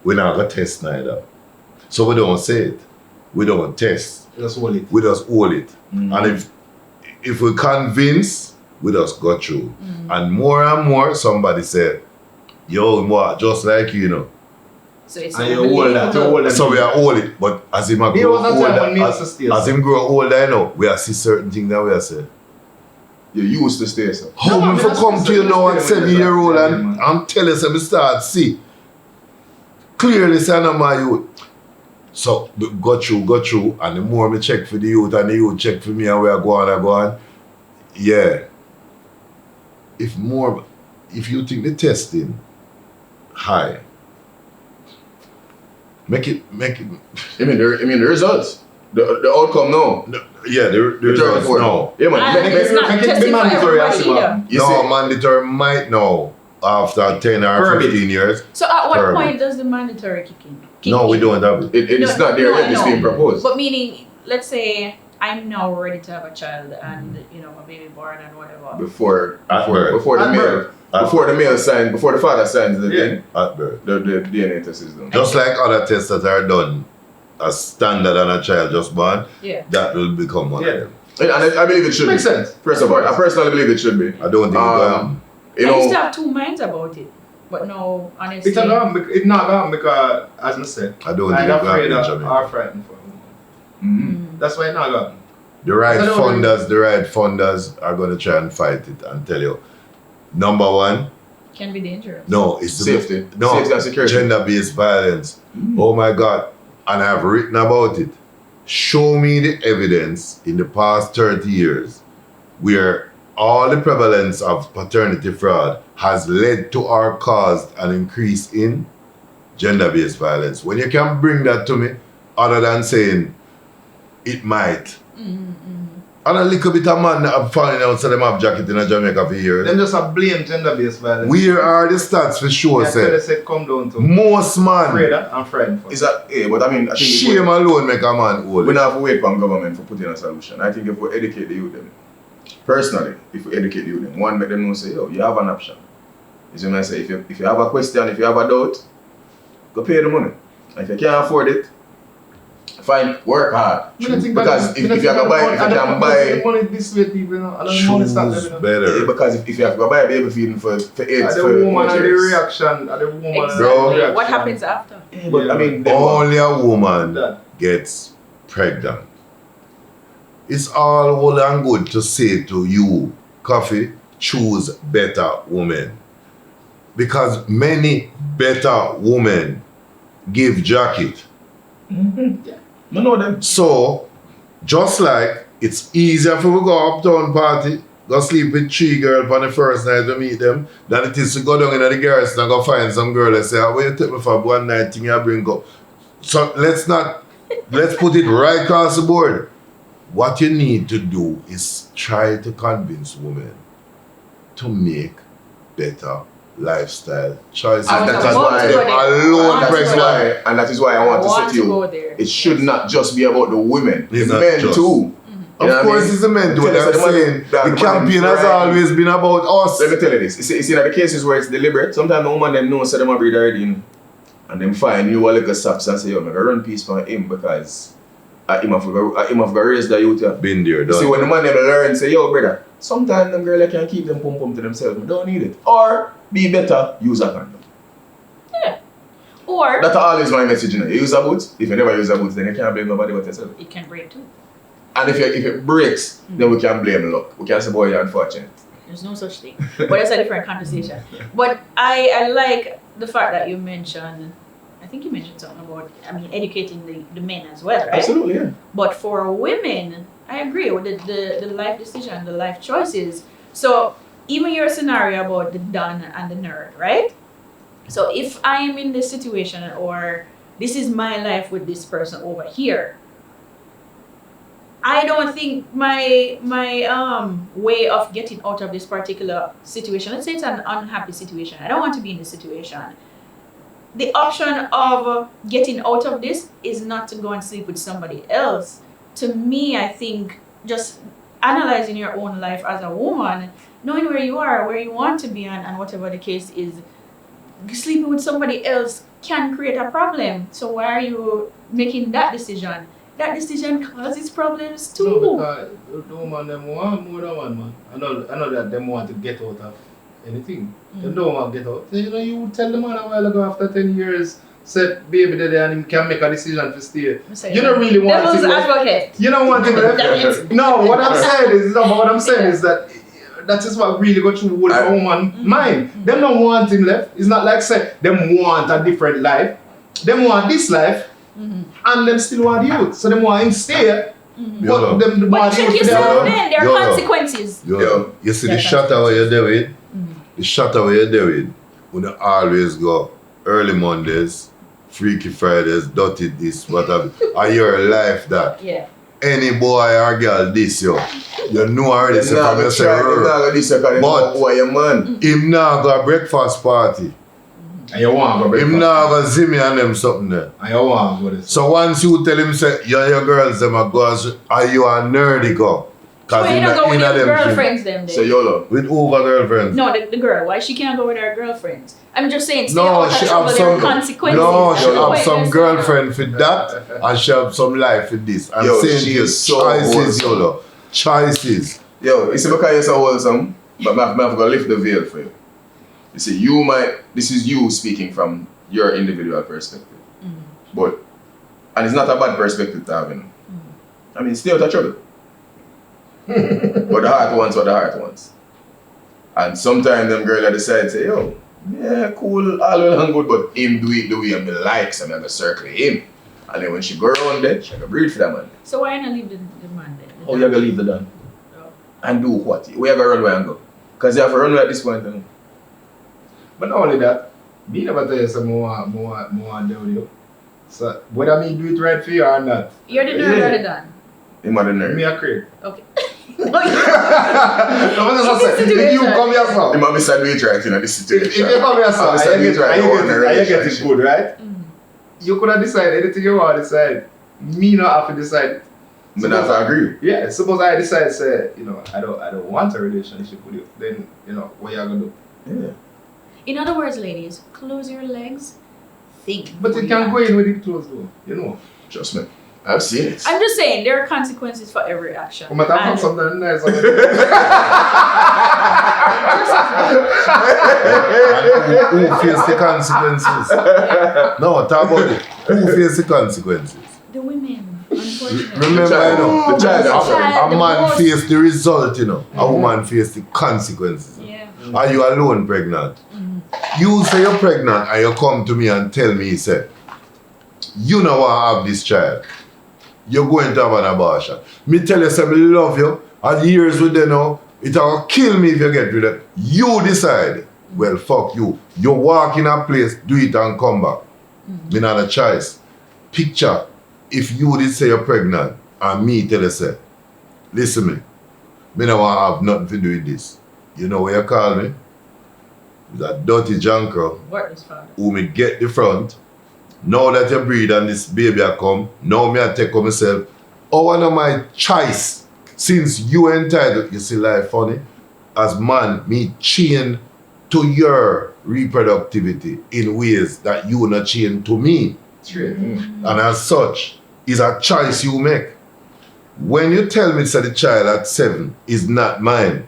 We not going to test neither. So we don't say it. We don't test. Just hold it. We just hold it. And if we convince, we just go through. And more, somebody said, yo, what, just like you know. So it's And you hold that. So we are hold it, but as him He grow was not telling me to older, stay, as sir. him grow older, you know, we are see certain things that we are say. You used to stay, sir. How No, me me for not come say to you so, now me at say 7-year-old yeah, and man. tell you say me start see. Clearly say no my youth. So go through, and the more me check for the youth and the youth check for me and we are going. Yeah. If you think the testing high, make it. I mean the results. The outcome, no. Yeah, the results, no. Yeah, man. And it's not make it testing for mandatory as everybody well. either. You No, see? mandatory might no. after 10 or Permit. 15 years. So at what Permit. point does the mandatory kick in? No, we don't have it. It's not there yet, it's being proposed. But meaning, let's say I'm now ready to have a child and my baby born and whatever. Before the At male signs, before the father signs the thing, At birth. the DNA test is done. Just like other tests that are done as standard on a child just born, Yeah. that will become one of them. And I believe it should Makes be. sense. First of all, I personally believe it should be. I don't think You I used to know, have two minds about it, but no, honestly. It's not gone because, as I said, I don't I'm think it's afraid going of to Jamaica. our frightened for a woman. That's why it's not gone. The right I don't funders are going to try and fight it and tell you, number one, Can be dangerous. no, it's Safety. No, Safety and security. gender-based violence. Oh my God. And I've written about it. Show me the evidence in the past 30 years where all the prevalence of paternity fraud has led to or caused an increase in gender-based violence. When you can bring that to me, other than saying it might. And a little bit of man that have fallen out so them have jacket in Jamaica for years. Them just a blame gender-based violence. Where are the stats for sure, That's say? they said come down to Most man, afraid and frightened for. is that, but I mean, I think shame alone make a man we old. don't have to wait for government for putting a solution. I think if we educate the youth them, personally, if we educate the youth them, one, make them know say, yo, you have an option. You see what I say? If you have a question, if you have a doubt, go pay the money. And if you can't afford it, fine, work hard. Because if you have to buy, if you can buy, money this way, people, I don't money start Choose living. better. because if you have to buy a baby feeding for AIDS, The for woman and the years. reaction, the woman and Exactly. the reaction. What happens after? But I mean, Only a woman That. gets pregnant. It's all well and good to say to you, Coffee, choose better women. Because many better women give jacket. no, know them. So, just like it's easier for we go uptown party, go sleep with 3 girls on the first night to meet them, than it is to go down in the garrison and go find some girl and say, where you take me for one night thing you bring up. So let's put it right across the board. What you need to do is try to convince women to make better lifestyle choices. And that is why I want to say to you, it should not just be about the women, It's it's not men just. too. Of You know what I course mean? it's the men too. Tell us I'm the money saying that the the campaign man has right. always been about us. Let me tell you this. You see the cases where it's deliberate, sometimes the woman them know say them a breed already, you know, and them find you a little saps and say, yo, I'm gonna run peace for him because him have to raise the youth. Been there, You see, done. when the man them learn, say, yo, brother, sometimes them girl can keep them pum to themselves, but don't need it. Or be better, use a condom. Or That's always my message, you know. You use a boot. If you never use a boot, then you can't blame nobody but yourself. it can break too. And if it breaks, then we can blame luck. We can say, boy, you're unfortunate. There's no such thing. But that's a different conversation. But I like the fact that you mentioned, I think you mentioned something about, educating the men as well, right? Absolutely, yeah. But for women, I agree with the life decision, the life choices. So even your scenario about the Don and the nerd, right? So if I am in this situation or this is my life with this person over here, I don't think my way of getting out of this particular situation, let's say it's an unhappy situation, I don't want to be in this situation. The option of getting out of this is not to go and sleep with somebody else. To me, I think just analyzing your own life as a woman, knowing where you are, where you want to be, and whatever the case is, sleeping with somebody else can create a problem. So why are you making that decision? That decision causes problems too. No, because the woman them want more than one man. I know that them want to get out of anything. They don't want to get out. So, you tell the man a while ago after 10 years, said baby there and him can make a decision to stay. You don't really want Devil's him left. advocate. You don't want him left. No, what I'm saying is that is what really got through the whole woman's mind. Them don't want him left. It's not like say them want a different life. Them want this life. And them still want you. So them want him stay. But them But want check you yourself then, there Yolo. are consequences. You see the Yeah, shutter where you're doing? The shutter where you're doing, when you always go early Mondays, Freaky Fridays, dirty this, whatever, are your life that. Yeah. any boy or girl this you know already say from you say but him now go a breakfast party. And you want to go breakfast. Him now go Zimmy and them something there. And you want to go this. So once you tell him say you and your girls them a go are you a nerdy go? So you don't go with your girlfriends them So then? Yolo. With over girlfriends. No, the girl. Why she can't go with her girlfriends? I'm just saying, stay No, out of she trouble, have there are some. consequences. No, That's she the have point. some There's girlfriend for that, and she have some life for this. I'm Yo, saying she to you, is so choices, wholesome. Yolo. Choices. Yo, you see because you're so wholesome, but I'm going to lift the veil for you. You see, this is you speaking from your individual perspective. But, and it's not a bad perspective to have, you know. I mean, stay out of trouble. But the heart wants what the heart wants. And sometimes them girls decide say, yo, yeah, cool, all well and good, but him do it the way me like, so I'm going to circle him. And then when she go around there, she can breathe for that man. So why not leave the man there? Oh, you have to leave the done. Oh. And do what? We have to run away and go. Because you have to run away at this point. You know? But not only that, me never tell you some more deal with you. So whether me do it right for you or not. You're the nerd or the done? Him and the Me nerd. a Craig. Okay. No, but that's what I say. If you come here, sir. Him and Mr. Do it right in this If situation. you come here, sir, I'm and you right, get I want a it relationship. good, right? You could have decided anything you want to decide. Me not have to decide. But not to agree. Yeah, suppose I decide say, you know, I don't want a relationship with you. Then, you know, what you gonna do? Yeah. In other words, ladies, close your legs, think. But you can go in with it closed though, you know. Trust me. I've seen it. I'm just saying, there are consequences for every action. But I found something nice on it. And who face the consequences? No, talk about it. Who face the consequences? The women, unfortunately. Remember, you know, The child, I'm sorry. Child. a man face the result, you know. A woman face the consequences. Yeah. Are you alone pregnant? You say you're pregnant and you come to me and tell me, say, you know want to have this child. You're going to have an abortion. Me tell you, say, I love you. And years with them now, it'll kill me if you get rid of it. You decide. Well, fuck you. You walk in a place, do it and come back. Me not a choice. Picture, if you did say you're pregnant and me tell you, say, listen me don't want to have nothing to do with this. You know what you call me? It's a dirty junker Worthless father. who me get the front. Now that you breed and this baby a come, now me I take on myself. Oh, one of my choice. Since you entitled, you see life funny. As man, me chain to your reproductivity in ways that you not chain to me. Straight. And as such, is a choice you make. When you tell me that the child at 7 is not mine,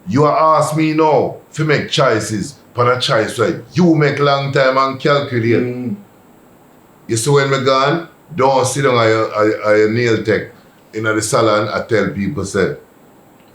you are ask me now to make choices for a choice right. You make long time and calculate. You see when me gone, don't sit down at your nail tech in the salon and tell people say,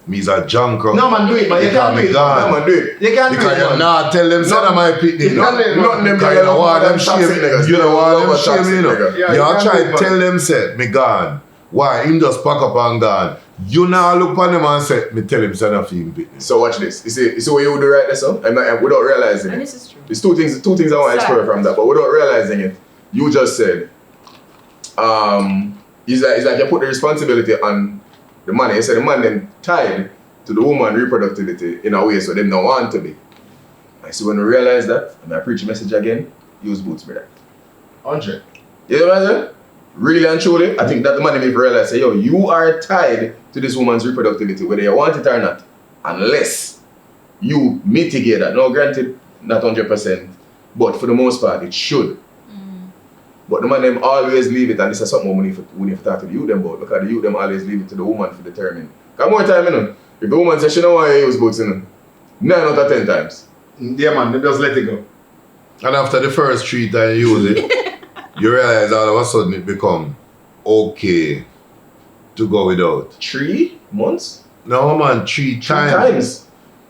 me's a junker. No man do it, but you can't do it. Gone. No, man, do it. You can't do Because it. you not tell them say that my picnic. You can't do it. Not them Because you don't want them shame. You don't want them shame, you know. Yeah, You you can't try do to it, tell them say, me gone. Why? Him just pack up and gone. You now look on him and say, me tell him say not him picnic. So watch this. You see what you would do right there, so? And without realizing And it. this is true. There's two things I want to explore from that, but without realizing it, you just said, it's like you put the responsibility on the man. You said the man then tied to the woman reproductivity in a way so them don't want to be. I see when we realize that, and I preach a message again, use boots, brother. 100. You know what I'm saying? Really and truly, I think that the man make realize, say, yo, you are tied to this woman's reproductivity, whether you want it or not, unless you mitigate that. Now, granted, not 100%, but for the most part, it should. But the man them always leave it, and this is something we need to talk to the youth them about, because the youth them always leave it to the woman to determine. Because more time, you know, if the woman says she don't want to use boots, you know, 9 out of 10 times. Yeah man, they just let it go. And after the first 3 times you use it, you realize all of a sudden it become okay to go without. 3 months? No man, 3 times. Times.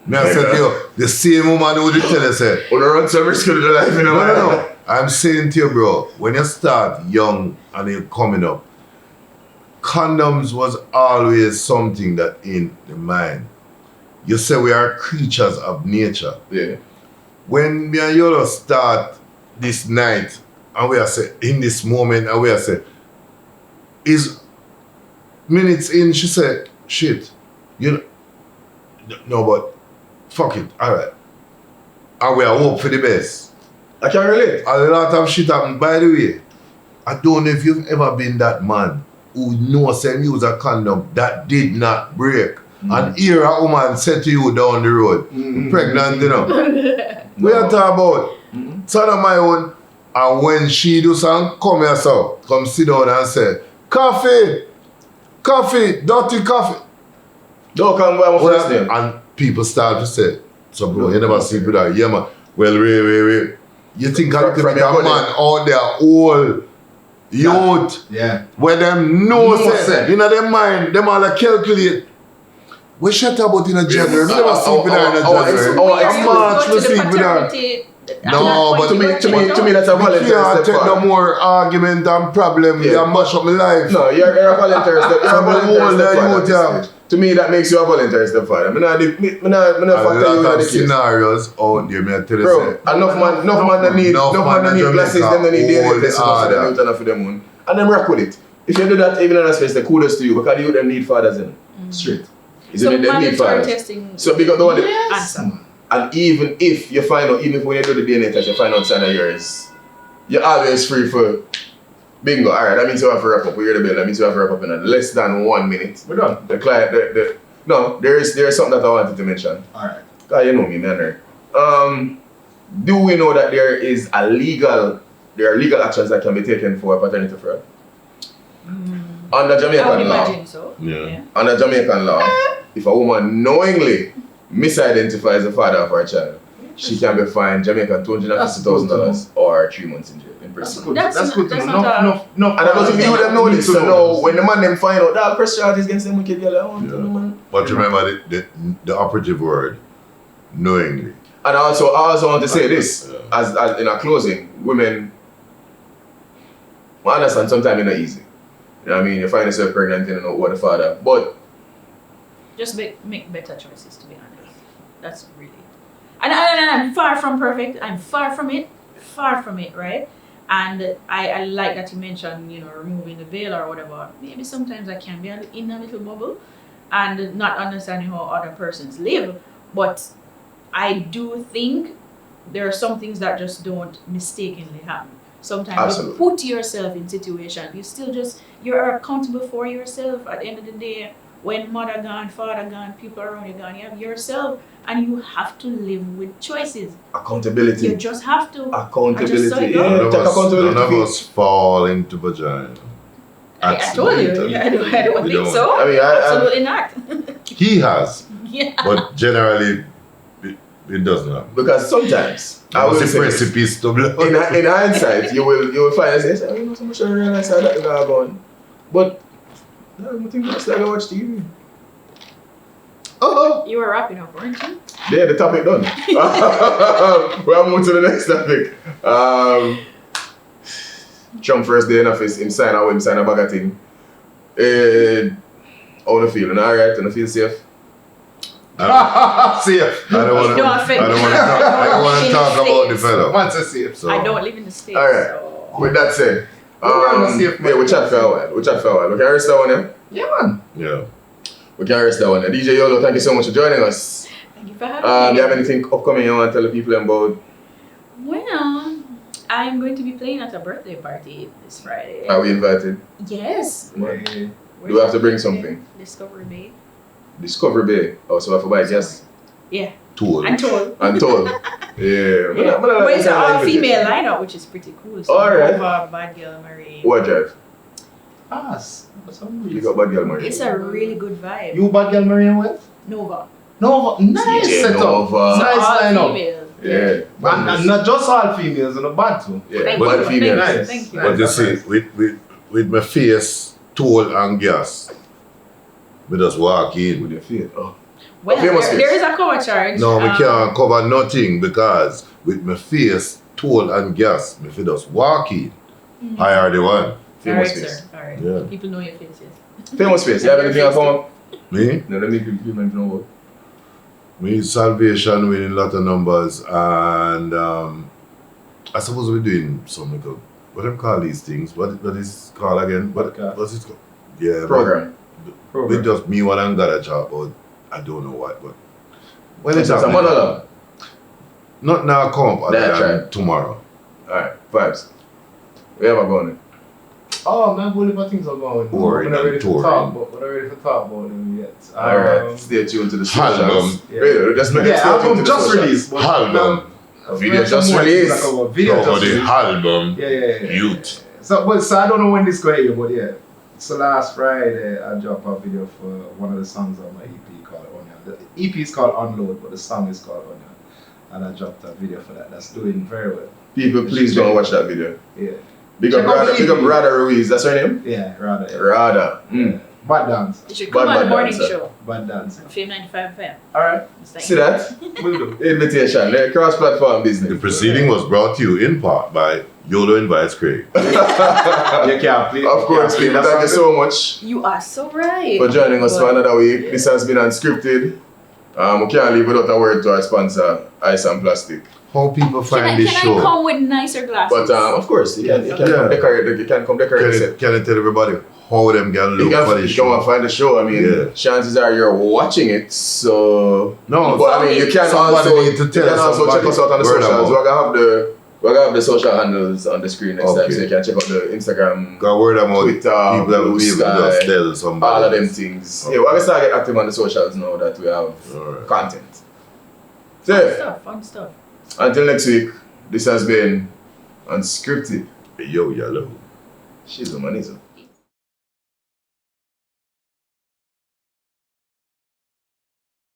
Me I said to you, the same woman who did tell you say, On the run some risk of the life, you know. no. I'm saying to you, bro, when you start young and you're coming up, condoms was always something that in the mind. You say we are creatures of nature. Yeah. When me and Yolo start this night, and we are say, in this moment, and we are say, is minutes in, she said, shit, you know, no, but fuck it, alright. And we are hope for the best. I can relate. A lot of shit happened. By the way, I don't know if you've ever been that man who knows and use a condom that did not break. And hear a woman say to you down the road, pregnant, you know. We are talking about son of my own. And when she do some come here, so come sit down and say, coffee, dirty coffee. Don't come by my first name. And people start to say, so bro, you never sleep with her. Yeah man. Well, wait. You think I'm with a man out there all youth. Yeah. Where them know say. say, you know their mind, them all calculate. We shut about in a January. We never sleep with her in a January. I'm March we sleep with her. No, but to me that's a voluntary you can't step take no more argument and problem. You mash up my life. No, you're a voluntary step. You're a voluntary step. To me, that makes you a voluntary step forward. I'm not factor scenarios out there, may I tell you. Bro, enough man need glasses, them don't need DNA tests for them. And them rock with it. If you do that, even in a space, the kudos to you because you them need fathers in. Straight. So mandatory testing. So big up the one. Answer. And even if you find out, even if when you do the DNA test, you find out son of yours, you're always free for bingo. Alright, that means you have to wrap up. We hear the bill. That means you have to wrap up in less than 1 minute. We're done. The client, no, there is something that I wanted to mention. Alright. Because you know me, man. Do we know that there are legal actions that can be taken for paternity fraud? Under Jamaican I would law. imagine so. Yeah. Under Jamaican law, if a woman knowingly misidentifies the father of her child, she can be fined Jamaican $250,000 or 3 months in jail in prison. That's good to know. No. And I don't think you would have known this. So now, when the man them find out that press charges against them wicked girl, man. But remember the operative word, knowingly. And I also want to say this, as in a closing, women, I understand sometimes it's not easy. You know what I mean? You find yourself pregnant and you don't know what the father, but just make better choices, to be honest. That's really. And I'm far from perfect. I'm far from it, right? And I like that you mentioned, removing the veil or whatever. Maybe sometimes I can be in a little bubble and not understanding how other persons live. But I do think there are some things that just don't mistakenly happen. Sometimes Absolutely. you put yourself in situations. You're accountable for yourself at the end of the day. When mother gone, father gone, people around you gone, you have yourself, and you have to live with choices. Accountability. You just have to. Accountability. None of us fall into vagina. I told you. I don't think so. I mean, absolutely not. He has, Yeah. but generally it doesn't happen. Because sometimes I was a precipice to blood. In hindsight, you will find and say, so much I realize how that is going. But I think that's like I watch TV. Oh, You were wrapping up, weren't you? yeah, the topic done. We'll move to the next topic. Trump first day in office, him sign a bag of thing. How do you feel? Alright, do you feel safe? Safe. I don't want to talk about the fellow. Once I see it. So. I don't live in the States. Alright. So. With that said, we chat for a while. We can rest that one, yeah? Yeah, man. Yeah. We can rest that one. DJ Yolo, thank you so much for joining us. Thank you for having me. Do you have anything upcoming you want to tell the people about? Well, I'm going to be playing at a birthday party this Friday. Are we invited? Yes. Do we have to bring something? Discovery Bay. Discovery Bay. Oh, so I have to buy gas. Yeah. Tool. And told. And toll. Yeah. But it's an all-female lineup, which is pretty cool. So Alright. Nova, Bad Girl, Marie. What drive? You You got Bad Girl Marie. It's a really good vibe. You Bad Girl Marie with? Nova. Nova. Nice Yeah, setup. Nova. Nice all lineup. females. Yeah. And not just all females, and a bad too. Yeah. Thank Bad you. females. Nice. Thank you. But you see, with my face, toll and gas, we just walk in. With your feet. Oh. Well, famous face. there is a cover charge. No, we can't cover nothing because with my face, toll and gas, me fi just walk in. I are the one. Famous Alright, face. sir. Alright. Yeah. People know your faces. Famous face. You have anything else for me? Me? No, let me people know about. Me Salvation winning a lot of numbers and I suppose we're doing some like what do you call these things? What is it called again? What's it called? Yeah. Program. with just me what I'm gonna talk about. I don't know what, but when it's a monologue. Not now come up That's than right. tomorrow. Alright, vibes. Where am I going? Oh man, what about things are going? Touring We're not ready and to touring. talk about. We're not ready to talk about them yet. Alright, stay tuned to the socials. Album. Yeah. Wait, just make Yeah, stay tuned to album the just socials. released. but, Album. Video just released. Video Cover just the released. album. Yeah. Youth. So I don't know when this going to air, but yeah. So last Friday, I dropped a video for one of the songs on my EP called Onion. The EP is called Unload, but the song is called Onion. And I dropped a video for that. That's doing very well. People, please don't watch that video. Yeah. Big Check up out the EP. Rada Ruiz, that's her name? Yeah, rather. Yeah. Rada. Mm. Bad dance. You should come Bad on the morning dancer. show. Bad dance. On Fame 95 FM. Alright. It's like- See that? Will do. Invitation, cross-platform business. The proceeding was brought to you in part by Yolo Invites Craig. You can't play. Of course, people, thank you so much You are so right. for joining us for But- another week. This has been Unscripted. We can't leave without a word to our sponsor, Ice and Plastic. How people find this Can show? I come with nicer glasses? But of course, you can Yeah. come decorate. You can come decorate the set. Can I tell everybody how them can You look for can this go and show? find the show. I mean, Yeah. chances are you're watching it. So No, but I mean, you can somebody also need to tell you can also check somebody us out on the word socials. about. We're gonna have the social handles on the screen next time, Okay. so you can check out the Instagram, got word about Twitter, people that will Blue be able to Sky, just tell somebody. all of them things. Okay. Yeah, we're gonna start get active on the socials now that we have Alright. content. Fun So stuff, fun stuff. until next week, this has been Unscripted. Yo, Yolo. She's a manizo.